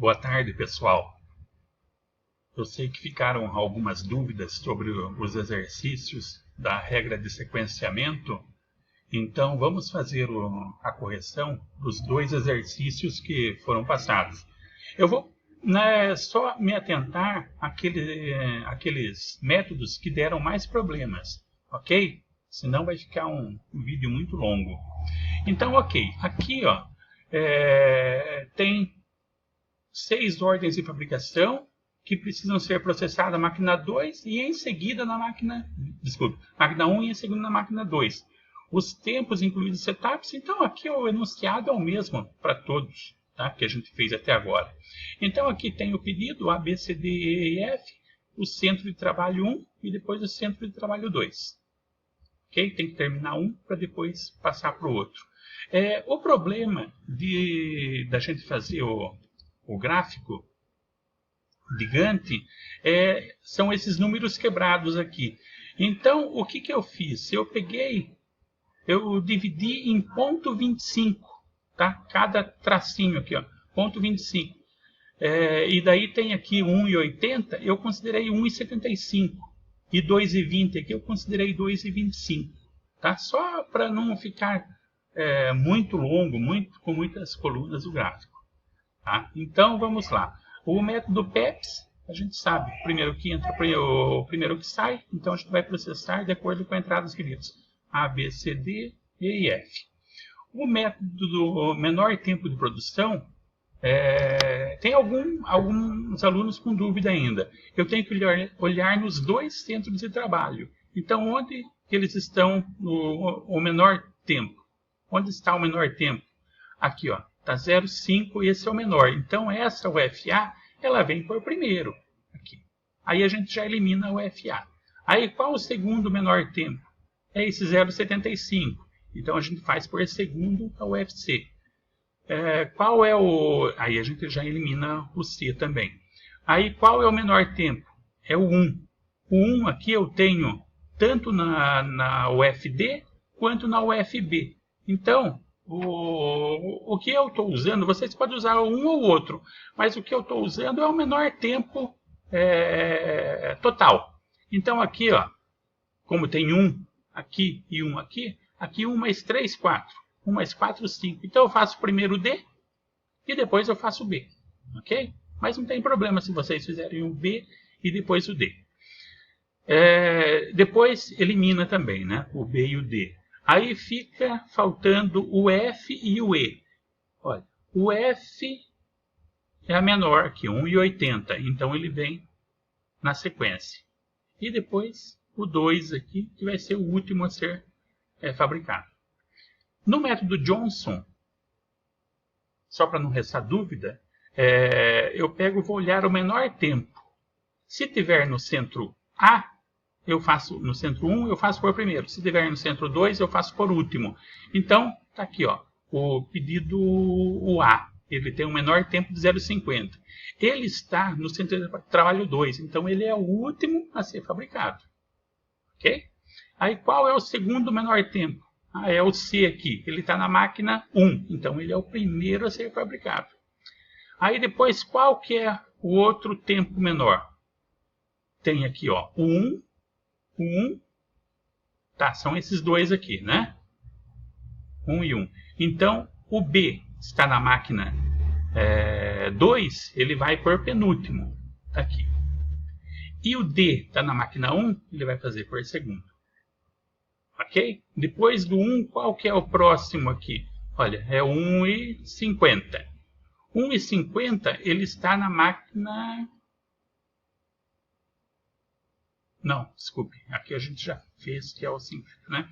Boa tarde, pessoal. Eu sei que ficaram algumas dúvidas sobre os exercícios da regra de sequenciamento, então vamos fazer a correção dos dois exercícios que foram passados. Eu vou só me atentar àqueles métodos que deram mais problemas, ok? Senão vai ficar um vídeo muito longo. Então, ok, aqui ó, tem 6 ordens de fabricação que precisam ser processadas na máquina 2 e em seguida na máquina 1 e em seguida na máquina 2. Os tempos incluídos setups, então aqui o enunciado é o mesmo para todos, tá? Que a gente fez até agora. Então aqui tem o pedido A, B, C, D, E e F, o centro de trabalho 1 e depois o centro de trabalho 2. Ok? Tem que terminar um para depois passar para o outro. O problema da gente fazer o gráfico de Gantt são esses números quebrados aqui. Então, o que eu fiz? Eu dividi em ponto 25, tá? Cada tracinho aqui, ó, ponto 25. E daí tem aqui 1,80, eu considerei 1,75. E 2,20 aqui eu considerei 2,25. Tá? Só para não ficar muito longo, com muitas colunas o gráfico. Tá? Então, vamos lá. O método PEPS, a gente sabe, o primeiro que entra, o primeiro que sai, então a gente vai processar de acordo com a entrada dos queridos A, B, C, D, E e F. O método do menor tempo de produção, tem alguns alunos com dúvida ainda. Eu tenho que olhar nos dois centros de trabalho. Então, onde que eles estão no menor tempo? Onde está o menor tempo? Aqui, ó. Está 0,5 e esse é o menor. Então, essa UFA, ela vem por primeiro. Aqui. Aí a gente já elimina o UFA. Aí, qual o segundo menor tempo? É esse 0,75. Então, a gente faz por segundo a UFC. Qual é o... Aí a gente já elimina o C também. Aí, qual é o menor tempo? É o 1. O 1 aqui eu tenho tanto na UFD quanto na UFB. Então, o que eu estou usando, vocês podem usar um ou outro, mas o que eu estou usando é o menor tempo total. Então aqui, ó, como tem um aqui e um aqui 1 mais 3, 4. 1 mais 4, 5. Então eu faço primeiro o D e depois eu faço o B. Ok? Mas não tem problema se vocês fizerem o B e depois o D. Depois elimina também, né? O B e o D. Aí fica faltando o F e o E. Olha, o F é a menor aqui, 1,80. Então ele vem na sequência. E depois o 2 aqui, que vai ser o último a ser fabricado. No método Johnson, só para não restar dúvida, eu vou olhar o menor tempo. Se tiver no centro A, eu faço no centro 1, eu faço por primeiro. Se tiver no centro 2, eu faço por último. Então, está aqui, ó, o pedido o A. Ele tem um menor tempo de 0,50. Ele está no centro de trabalho 2, então ele é o último a ser fabricado. Ok? Aí, qual é o segundo menor tempo? É o C aqui. Ele está na máquina 1, então ele é o primeiro a ser fabricado. Aí, depois, qual que é o outro tempo menor? Tem aqui, ó, o 1. 1, tá, são esses dois aqui, né? 1 e 1. Então, o B está na máquina 2, ele vai por penúltimo, tá aqui. E o D está na máquina 1, ele vai fazer por segundo. Ok? Depois do 1, qual que é o próximo aqui? Olha, é 1,50. 1,50, ele está na máquina... Não, desculpe. Aqui a gente já fez, que é o 50, né?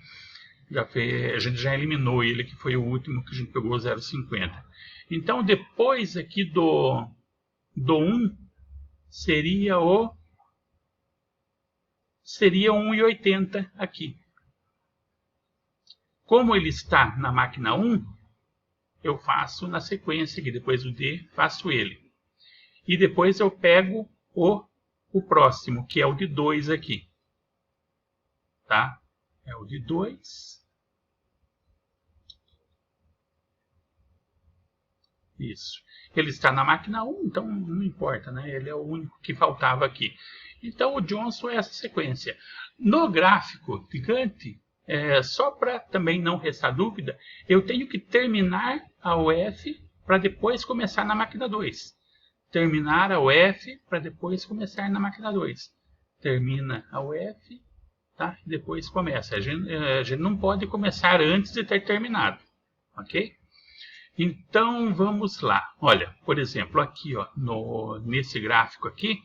A gente já eliminou ele, que foi o último que a gente pegou, 0,50. Então, depois aqui do 1, seria 1,80 aqui. Como ele está na máquina 1, eu faço na sequência aqui. Depois do D, faço ele. E depois eu pego o próximo, que é o de 2 aqui. Tá? É o de 2. Isso. Ele está na máquina 1, então não importa, né? Ele é o único que faltava aqui. Então o Johnson é essa sequência. No gráfico de Gantt, só para também não restar dúvida, eu tenho que terminar a UF para depois começar na máquina 2. Terminar a UF para depois começar na máquina 2. Termina a UF, tá? Depois começa. A gente não pode começar antes de ter terminado, ok? Então vamos lá. Olha, por exemplo, aqui ó, nesse gráfico aqui,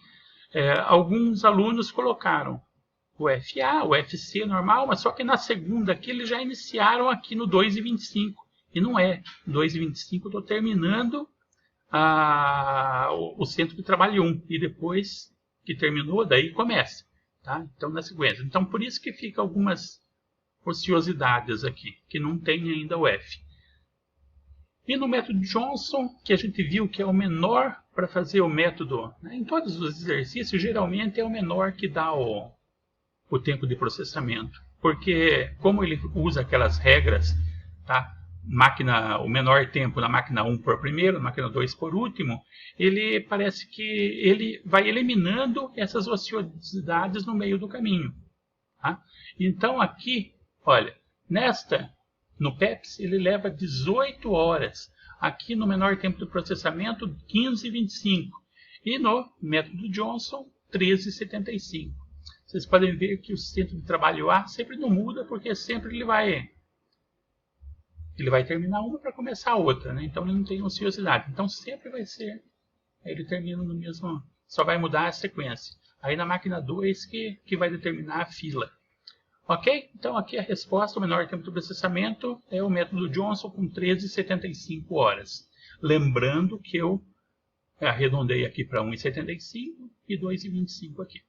alguns alunos colocaram o FA, o FC normal, mas só que na segunda aqui eles já iniciaram aqui no 2,25. E não é. 2,25 eu estou terminando o centro de trabalho 1. E depois que terminou, daí começa. Tá? Então na sequência. Então por isso que fica algumas ociosidades aqui, que não tem ainda o F. E no método Johnson, que a gente viu que é o menor para fazer o método, né, em todos os exercícios, geralmente é o menor que dá o tempo de processamento. Porque como ele usa aquelas regras, tá? O menor tempo na máquina 1 por primeiro, na máquina 2 por último, ele parece que ele vai eliminando essas ociosidades no meio do caminho. Tá? Então aqui, olha, no PEPS ele leva 18 horas. Aqui no menor tempo de processamento, 15,25. E no método Johnson, 13,75. Vocês podem ver que o centro de trabalho A sempre não muda, porque sempre ele vai terminar uma para começar a outra, né? Então ele não tem ociosidade. Então sempre vai ser, ele termina no mesmo, só vai mudar a sequência. Aí na máquina 2 que vai determinar a fila. Ok? Então aqui a resposta, o menor tempo de processamento é o método Johnson com 13,75 horas. Lembrando que eu arredondei aqui para 1,75 e 2,25 aqui.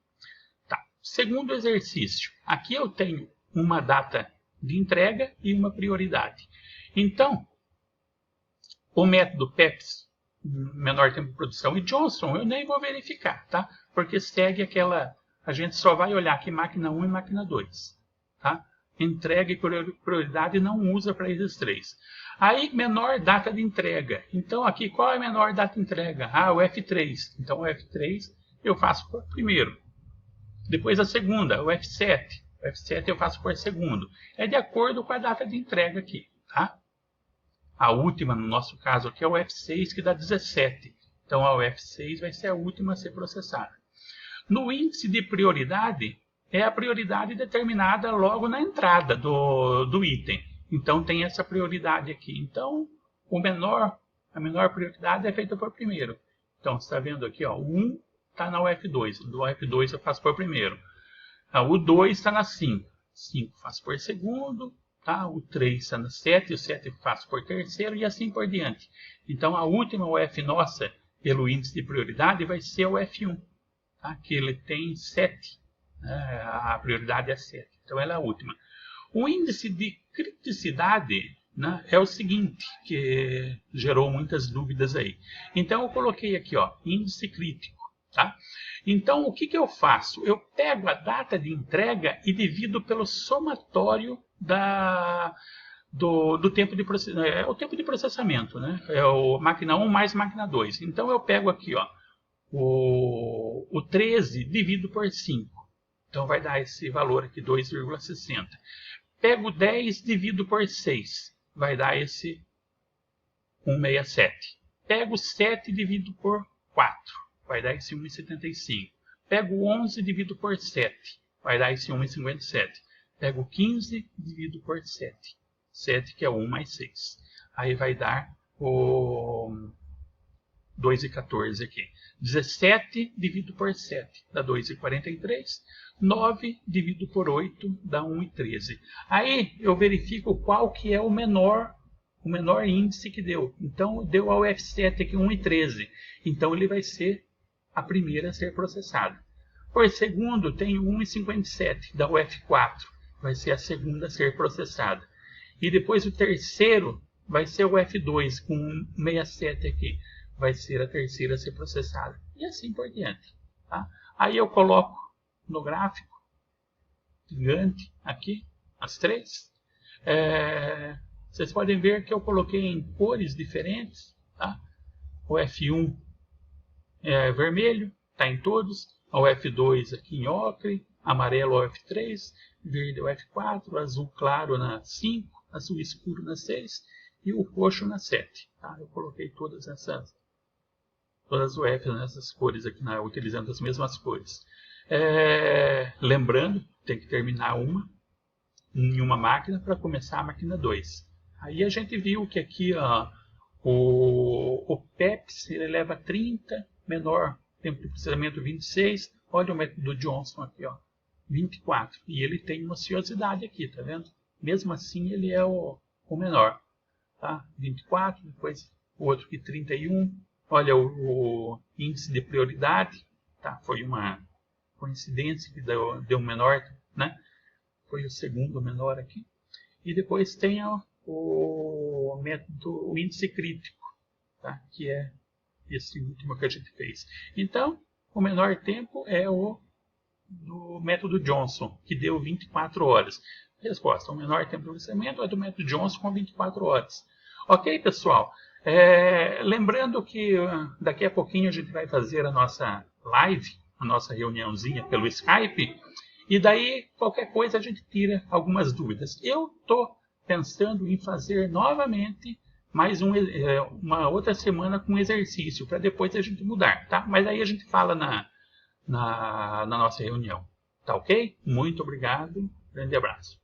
Tá. Segundo exercício. Aqui eu tenho uma data de entrega e uma prioridade. Então, o método PEPS, menor tempo de produção, e Johnson, eu nem vou verificar, tá? Porque segue aquela, a gente só vai olhar aqui máquina 1 e máquina 2. Tá? Entrega e prioridade não usa para esses três. Aí, menor data de entrega. Então, aqui, qual é a menor data de entrega? O F3. Então, o F3 eu faço por primeiro. Depois a segunda, o F7. O F7 eu faço por segundo. É de acordo com a data de entrega aqui. Tá? A última, no nosso caso aqui, é o F6, que dá 17. Então, o F6 vai ser a última a ser processada. No índice de prioridade, é a prioridade determinada logo na entrada do item. Então tem essa prioridade aqui. Então a menor prioridade é feita por primeiro. Então você está vendo aqui, ó, o 1 está na UF2. Do UF2 eu faço por primeiro. O 2 está na 5. 5 faço por segundo. Tá? O 3 está na 7. O 7 faço por terceiro e assim por diante. Então a última UF nossa, pelo índice de prioridade, vai ser o F1. Tá? Que ele tem 7. A prioridade é 7. Então ela é a última. O índice de criticidade, né, é o seguinte, que gerou muitas dúvidas aí. Então eu coloquei aqui, ó, índice crítico. Tá? Então o que eu faço? Eu pego a data de entrega e divido pelo somatório do tempo de processamento. É o tempo de processamento, né? É o máquina 1 mais máquina 2. Então eu pego aqui, ó, o 13 divido por 5. Então vai dar esse valor aqui, 2,60. Pego 10 divido por 6. Vai dar esse 1,67. Pego 7 divido por 4. Vai dar esse 1,75. Pego 11 divido por 7. Vai dar esse 1,57. Pego 15 divido por 7. 7 que é 1 mais 6. Aí vai dar o 2,14 aqui. 17 dividido por 7 dá 2,43. 9 dividido por 8 dá 1,13. Aí eu verifico qual que é o menor índice que deu. Então deu ao F7 aqui 1,13. Então ele vai ser a primeira a ser processada. Por segundo tem 1,57, dá o F4. Vai ser a segunda a ser processada. E depois o terceiro vai ser o F2 com 1,67 aqui. Vai ser a terceira a ser processada. E assim por diante. Tá? Aí eu coloco no gráfico, Gantt, aqui, as três. Vocês podem ver que eu coloquei em cores diferentes. Tá? O F1 é vermelho, está em todos. O F2 aqui em ocre, amarelo o F3, verde o F4, azul claro na 5, azul escuro na 6 e o roxo na 7. Tá? Eu coloquei todas os Fs nessas cores aqui, utilizando as mesmas cores. Lembrando, tem que terminar em uma máquina para começar a máquina 2. Aí a gente viu que aqui o PEPS ele leva 30, menor tempo de processamento 26. Olha o método Johnson aqui, 24. E ele tem uma ociosidade aqui, tá vendo? Mesmo assim ele é o menor. Tá? 24, depois o outro aqui 31. Olha o índice de prioridade. Tá? Foi uma coincidência que deu menor, né? Foi o segundo menor aqui. E depois tem o método, o índice crítico, tá? Que é esse último que a gente fez. Então, o menor tempo é o do método Johnson, que deu 24 horas. Resposta: o menor tempo de processamento é do método Johnson com 24 horas. Ok, pessoal? Lembrando que daqui a pouquinho a gente vai fazer a nossa live, a nossa reuniãozinha pelo Skype, e daí qualquer coisa a gente tira algumas dúvidas. Eu estou pensando em fazer novamente mais uma outra semana com exercício, para depois a gente mudar, tá? Mas aí a gente fala na nossa reunião. Tá ok? Muito obrigado. Grande abraço.